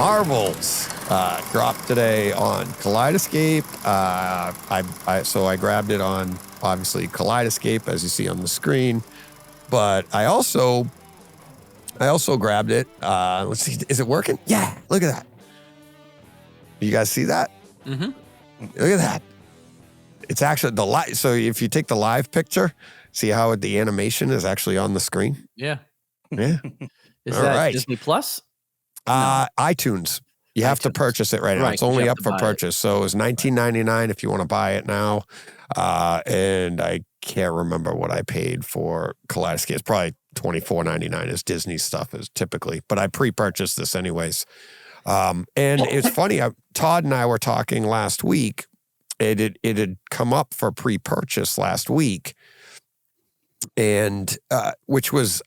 Marvels dropped today on Kaleidescape. So I grabbed it on, obviously, Kaleidescape, as you see on the screen. But I also grabbed it. Let's see, is it working? Yeah, look at that. You guys see that? Mm-hmm. Look at that. It's actually the live. So if you take the live picture, see how the animation is actually on the screen? Yeah. Yeah. Is All that right. Disney Plus? No. iTunes. You have to purchase it right now. It's only up for purchase. So it's $19.99 if you want to buy it now. And I can't remember what I paid for Kaleidescape. It's probably $24.99 as Disney stuff is typically. But I pre-purchased this anyways. And it's funny. Todd and I were talking last week. It had come up for pre-purchase last week, and which was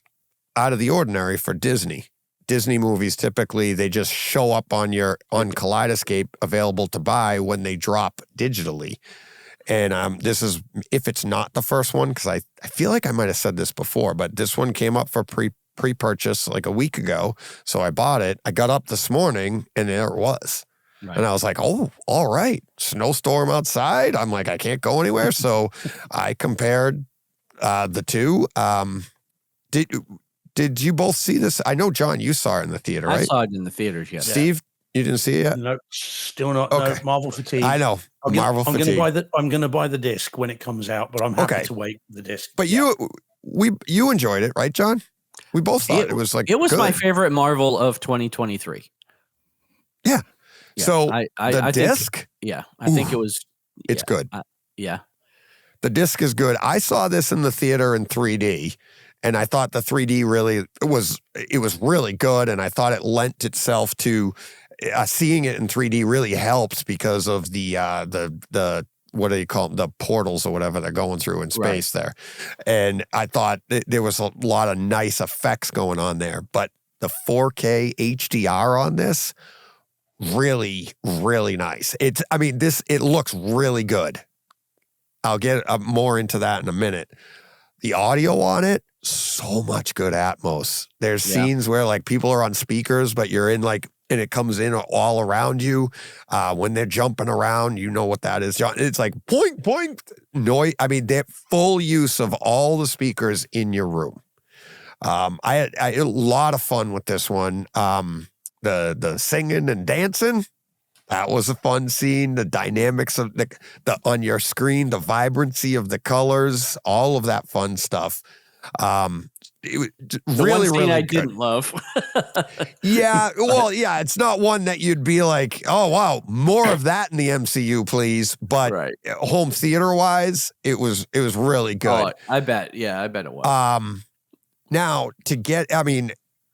out of the ordinary for Disney. Disney movies, typically, they just show up on Kaleidescape available to buy when they drop digitally. And this is, if it's not the first one, because I feel like I might have said this before, but this one came up for pre-purchase like a week ago. So I bought it. I got up this morning, and there it was. Right. And I was like, oh, all right. Snowstorm outside. I'm like, I can't go anywhere. So I compared the two. Did you both see this? I know, John, you saw it in the theater, right? I saw it in the theaters, yes. Steve, you didn't see it yet? No, still not. Okay. No, Marvel fatigue. I know. Marvel fatigue. I'm going to buy the disc when it comes out, but I'm happy to wait for the disc. But you enjoyed it, right, John? We both thought it was like it was good. My favorite Marvel of 2023. Yeah. So I disc? I think it was. It's good. Yeah. The disc is good. I saw this in the theater in 3D, and I thought the 3D really was really good, and I thought it lent itself to seeing it in 3D really helps because of the what do you call them? The portals or whatever they're going through in space there. And I thought there was a lot of nice effects going on there, but the 4K HDR on this, really, really nice. It looks really good. I'll get more into that in a minute. The audio on it, so much good Atmos. There's scenes where like people are on speakers, but you're in like, and it comes in all around you. When they're jumping around, you know what that is, John. It's like point, noise. I mean, they're full use of all the speakers in your room. I had a lot of fun with this one. The singing and dancing, that was a fun scene. The dynamics of the on your screen, the vibrancy of the colors, all of that fun stuff. It was really, really I good. didn't love. It's not one that you'd be like, oh wow, more of that in the MCU, please. But home theater wise, it was really good. Oh, I bet it was. Now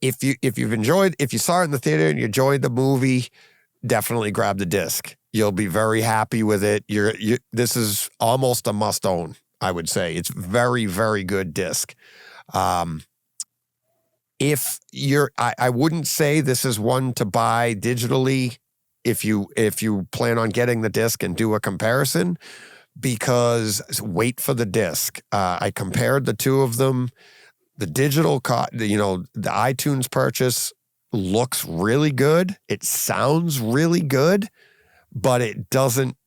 if you saw it in the theater and you enjoyed the movie, definitely grab the disc. You'll be very happy with it. This is almost a must own, I would say. It's very, very good disc. I wouldn't say this is one to buy digitally if you plan on getting the disc and do a comparison, because wait for the disc. I compared the two of them. The digital, the iTunes purchase looks really good. It sounds really good, but it doesn't.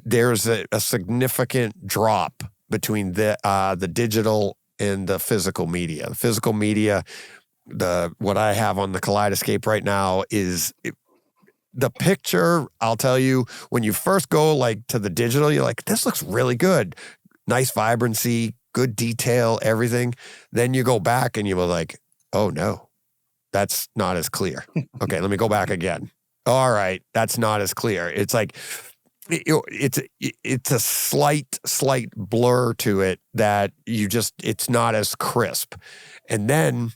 There's a significant drop between the digital and the physical media. The physical media, what I have on the Kaleidescape right now is the picture. I'll tell you, when you first go like to the digital, you're like, this looks really good, nice vibrancy, good detail, everything. Then you go back and you were like, oh no, that's not as clear. Okay, let me go back again. All right, that's not as clear. It's like, it's a slight blur to it that it's not as crisp. And then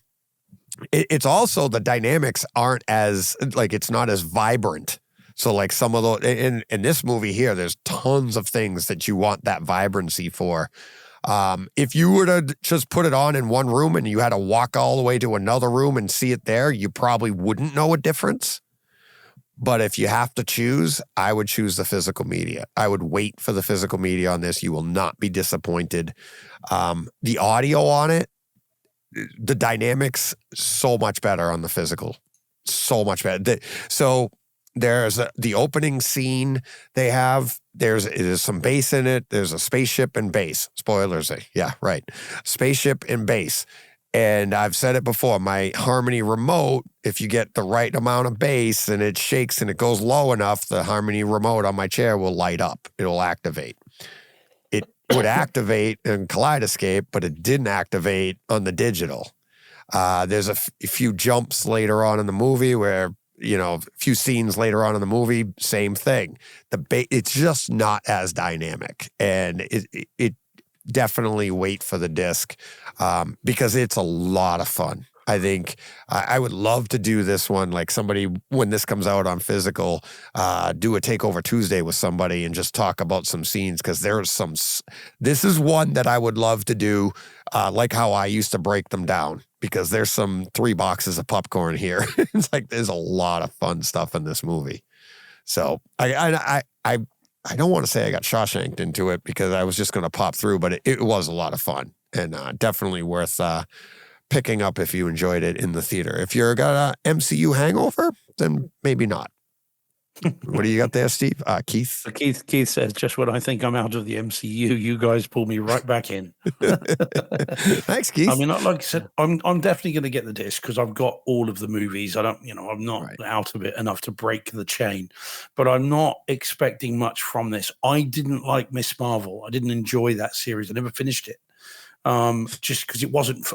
it's also the dynamics aren't as, like, it's not as vibrant. So like some of those, in this movie here, there's tons of things that you want that vibrancy for. If you were to just put it on in one room and you had to walk all the way to another room and see it there, you probably wouldn't know a difference. But if you have to choose, I would choose the physical media. I would wait for the physical media on this. You will not be disappointed. The audio on it, the dynamics, so much better on the physical. so much better. So there's the opening scene they have. There's some bass in it. There's a spaceship and bass. Spoilers. Yeah, right. Spaceship and bass. And I've said it before, my Harmony remote, if you get the right amount of bass and it shakes and it goes low enough, the Harmony remote on my chair will light up. It'll activate. It would activate in Kaleidescape, but it didn't activate on the digital. There's a few jumps later on in the movie where, a few scenes later on in the movie, same thing. It's just not as dynamic. And it definitely wait for the disc because it's a lot of fun. I think I would love to do this one, like somebody, when this comes out on physical, do a Takeover Tuesday with somebody and just talk about some scenes, because this is one that I would love to do, like how I used to break them down, because there's some 3 boxes of popcorn here. It's like there's a lot of fun stuff in this movie. So I don't want to say I got Shawshanked into it, because I was just going to pop through, but it was a lot of fun, and definitely worth picking up if you enjoyed it in the theater. If you're got a MCU hangover, then maybe not. What do you got there, Steve? Keith? So Keith says, just when I think I'm out of the MCU, you guys pull me right back in. Thanks, Keith. I mean, like I said, I'm definitely going to get the disc because I've got all of the movies. I'm not out of it enough to break the chain, but I'm not expecting much from this. I didn't like Miss Marvel. I didn't enjoy that series. I never finished it. Just because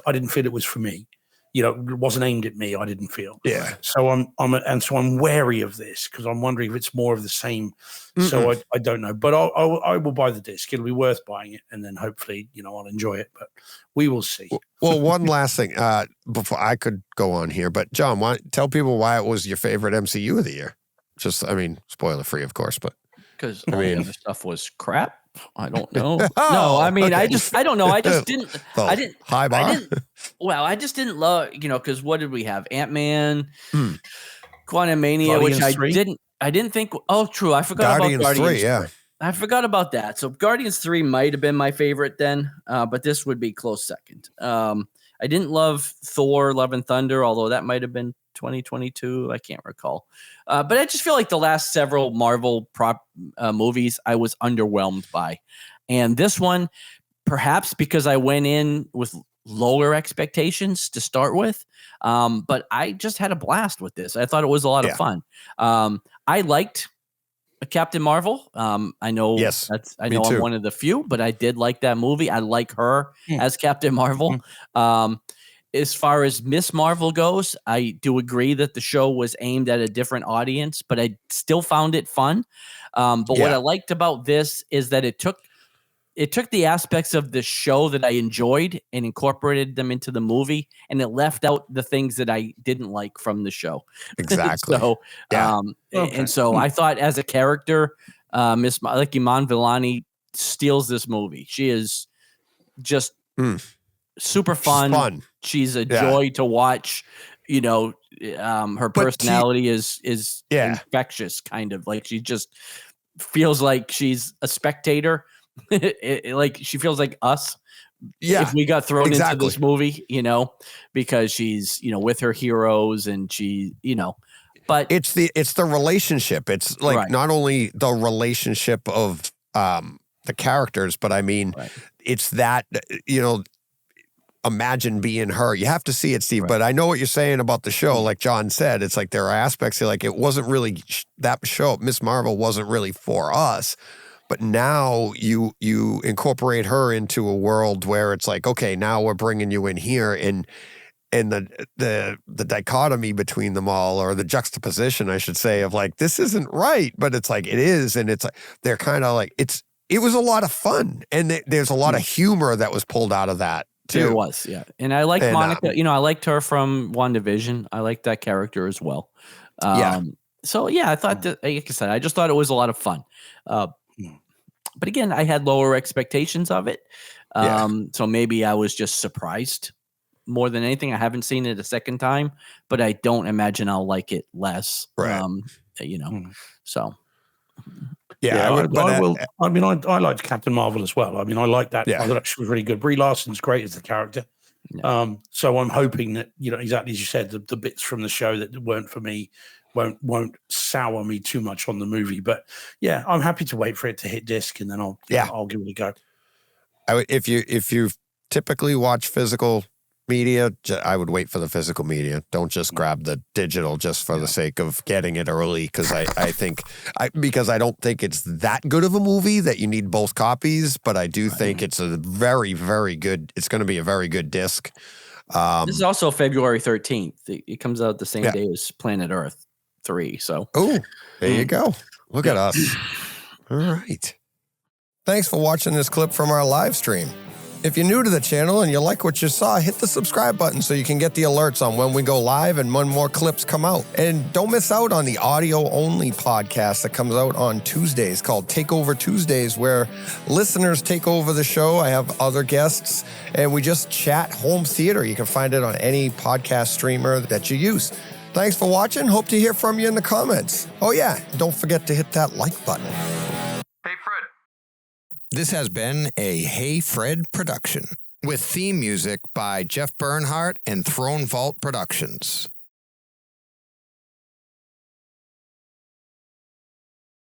I didn't feel it was for me. It wasn't aimed at me. I didn't feel. Yeah. So I'm wary of this because I'm wondering if it's more of the same. Mm-mm. So I don't know, but I will buy the disc. It'll be worth buying it, and then hopefully I'll enjoy it. But we will see. Well, one last thing before I could go on here, but John, tell people why it was your favorite MCU of the year. Spoiler free, of course, but because all the other stuff was crap. I don't know. No, I mean, okay. I don't know. I just didn't. I didn't. High bar. I just didn't love. Because what did we have? Ant-Man, Quantumania, which I didn't think. Oh, true. I forgot about Guardians 3. Yeah, I forgot about that. So Guardians 3 might have been my favorite then, but this would be close second. I didn't love Thor: Love and Thunder, although that might have been 2022. I can't recall. But I just feel like the last several Marvel movies I was underwhelmed by. And this one, perhaps because I went in with lower expectations to start with, but I just had a blast with this. I thought it was a lot of fun. I liked Captain Marvel. I know I'm one of the few, but I did like that movie. I like her as Captain Marvel. As far as Miss Marvel goes, I do agree that the show was aimed at a different audience, but I still found it fun. What I liked about this is that it took the aspects of the show that I enjoyed and incorporated them into the movie, and it left out the things that I didn't like from the show. Exactly. And so I thought, as a character, Miss Iman Vellani steals this movie. She is just super fun. She's a joy to watch. Her personality is infectious, kind of like she just feels like she's a spectator. Like she feels like us. Yeah, if we got thrown into this movie, because she's with her heroes and she, but it's the relationship. It's like not only the relationship of the characters, but I mean, it's that imagine being her. You have to see it, Steve. But I know what you're saying about the show. Like John said, it's like there are aspects like it wasn't really that show. Miss Marvel wasn't really for us. But now you incorporate her into a world where it's like, okay, now we're bringing you in here, and the dichotomy between them all, or the juxtaposition, I should say, of like, this isn't right, but it's like it is, and it's like they're kind of like it was a lot of fun, and there's a lot of humor that was pulled out of that too. There was, and I liked Monica. I liked her from WandaVision. I liked that character as well. So I thought that, like I said, I just thought it was a lot of fun. But again, I had lower expectations of it. So maybe I was just surprised more than anything. I haven't seen it a second time, but I don't imagine I'll like it less. Right. So. Yeah, I liked Captain Marvel as well. I mean, I like that. Yeah. I thought she was really good. Brie Larson's great as the character. Yeah. So I'm hoping that, exactly as you said, the bits from the show that weren't for me won't sour me too much on the movie. But yeah, I'm happy to wait for it to hit disc, and then I'll give it a go. If you typically watch physical media, I would wait for the physical media. Don't just grab the digital just for the sake of getting it early, because I don't think it's that good of a movie that you need both copies, but I do think it's a very, very good, it's going to be a very good disc. This is also February 13th. It comes out the same day as Planet Earth 3. So, there you go. Look at us. All right. Thanks for watching this clip from our live stream. If you're new to the channel and you like what you saw, hit the subscribe button so you can get the alerts on when we go live and when more clips come out. And don't miss out on the audio-only podcast that comes out on Tuesdays called Takeover Tuesdays, where listeners take over the show. I have other guests, and we just chat home theater. You can find it on any podcast streamer that you use. Thanks for watching. Hope to hear from you in the comments. Oh yeah, don't forget to hit that like button. Hey, Fred. This has been a Hey Fred production with theme music by Jeff Bernhardt and Throne Vault Productions.